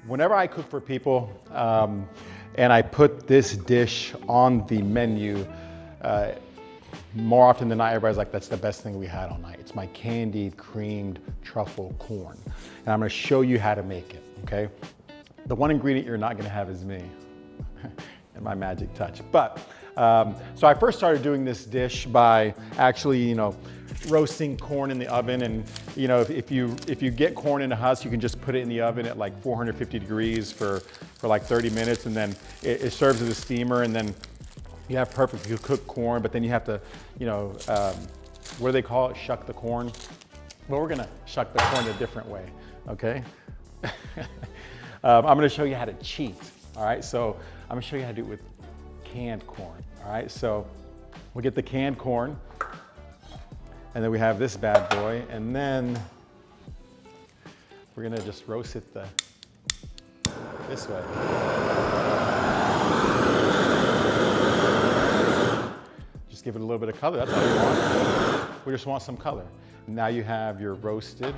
Whenever I cook for people and I put this dish on the menu, more often than not, everybody's like, that's the best thing we had all night. It's my candied creamed truffle corn. And I'm gonna show you how to make it, okay? The one ingredient you're not gonna have is me and my magic touch. But, so I first started doing this dish by actually, roasting corn in the oven. And if you get corn in a husk, you can just put it in the oven at like 450 degrees for like 30 minutes, and then it serves as a steamer, and then you have perfectly cooked corn. But then you have to, what do they call it? Shuck the corn. Well, we're gonna shuck the corn a different way, okay? I'm gonna show you how to cheat, all right? So I'm gonna show you how to do it with canned corn, all right? So we'll get the canned corn, and then we have this bad boy, and then we're gonna just roast it this way. Just give it a little bit of color, that's all we want. We just want some color. Now you have your roasted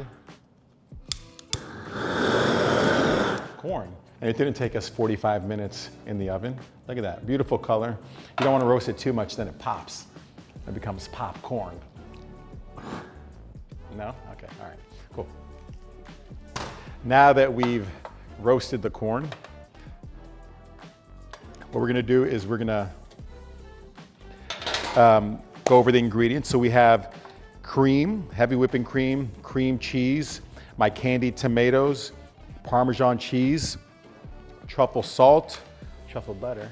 corn. And it didn't take us 45 minutes in the oven. Look at that, beautiful color. You don't want to roast it too much, then it pops. It becomes popcorn. No? Okay, all right, cool. Now that we've roasted the corn, what we're gonna do is we're gonna go over the ingredients. So we have cream, heavy whipping cream, cream cheese, my candied tomatoes, Parmesan cheese, truffle salt, truffle butter,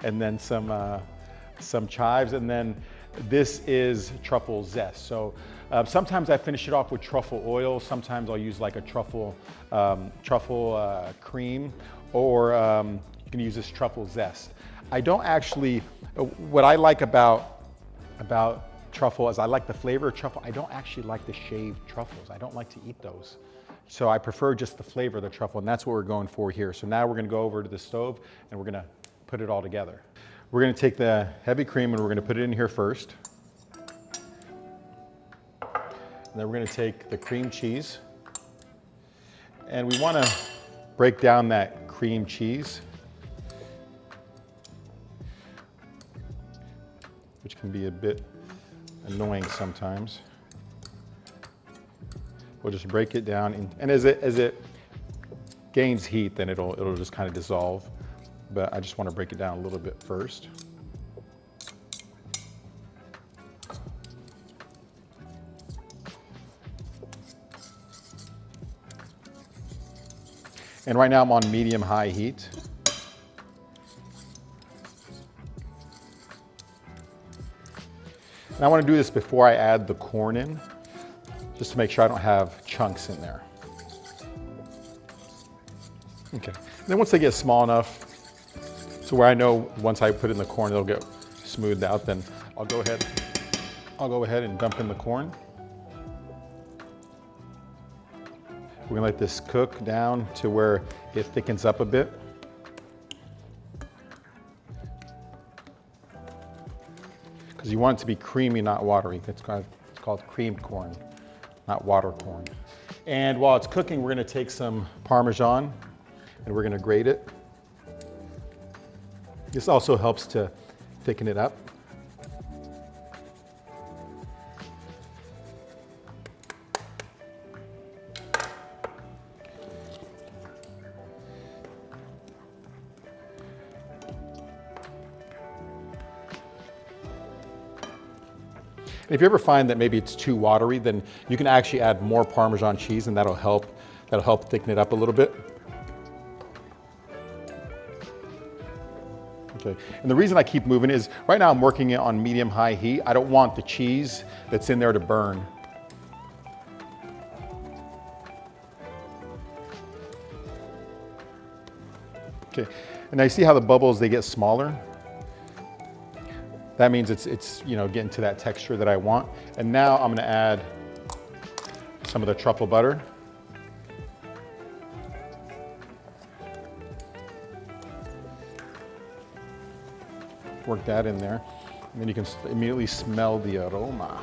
and then some chives, and then this is truffle zest. So sometimes I finish it off with truffle oil. Sometimes I'll use like a truffle cream, or you can use this truffle zest. I don't actually, what I like about truffle is I like the flavor of truffle. I don't actually like the shaved truffles. I don't like to eat those. So I prefer just the flavor of the truffle, and that's what we're going for here. So now we're gonna go over to the stove and we're gonna put it all together. We're gonna take the heavy cream and we're gonna put it in here first. And then we're gonna take the cream cheese, and we wanna break down that cream cheese, which can be a bit annoying sometimes. We'll just break it down, and as it gains heat, then it'll just kind of dissolve. But I just want to break it down a little bit first. And right now I'm on medium-high heat. And I want to do this before I add the corn in, just to make sure I don't have chunks in there. Okay, and then once they get small enough to where I know once I put in the corn they'll get smoothed out, then I'll go ahead and dump in the corn. We're gonna let this cook down to where it thickens up a bit. Because you want it to be creamy, not watery. It's called creamed corn, not water corn. And while it's cooking, we're gonna take some Parmesan and we're gonna grate it. This also helps to thicken it up. If you ever find that maybe it's too watery, then you can actually add more Parmesan cheese, and that'll help thicken it up a little bit. Okay, and the reason I keep moving is right now I'm working it on medium-high heat. I don't want the cheese that's in there to burn. Okay, and now you see how the bubbles, they get smaller? That means it's getting to that texture that I want. And now I'm gonna add some of the truffle butter. Work that in there. And then you can immediately smell the aroma.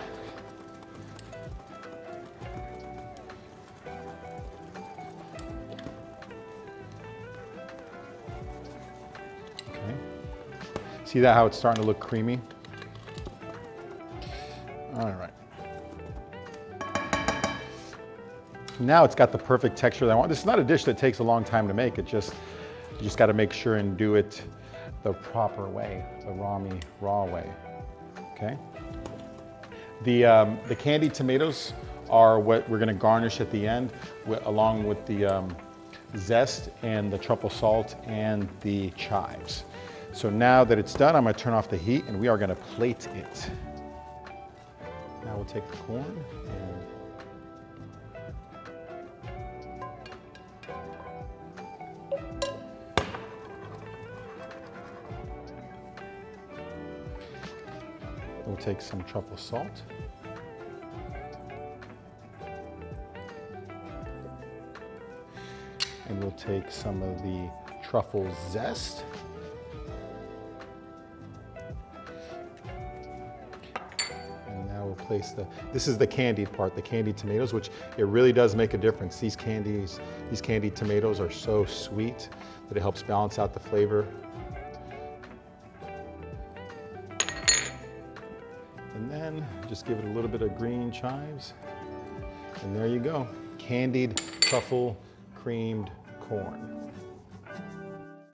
See that, how it's starting to look creamy? All right. Now it's got the perfect texture that I want. This is not a dish that takes a long time to make. You just got to make sure and do it the proper way, the raw way, okay? The candied tomatoes are what we're gonna garnish at the end, along with the zest and the truffle salt and the chives. So now that it's done, I'm gonna turn off the heat and we are gonna plate it. Now we'll take the corn and we'll take some truffle salt. And we'll take some of the truffle zest. And now we'll place this is the candied part, the candied tomatoes, which it really does make a difference. These candied tomatoes are so sweet that it helps balance out the flavor. And then just give it a little bit of green chives. And there you go, candied truffle creamed corn.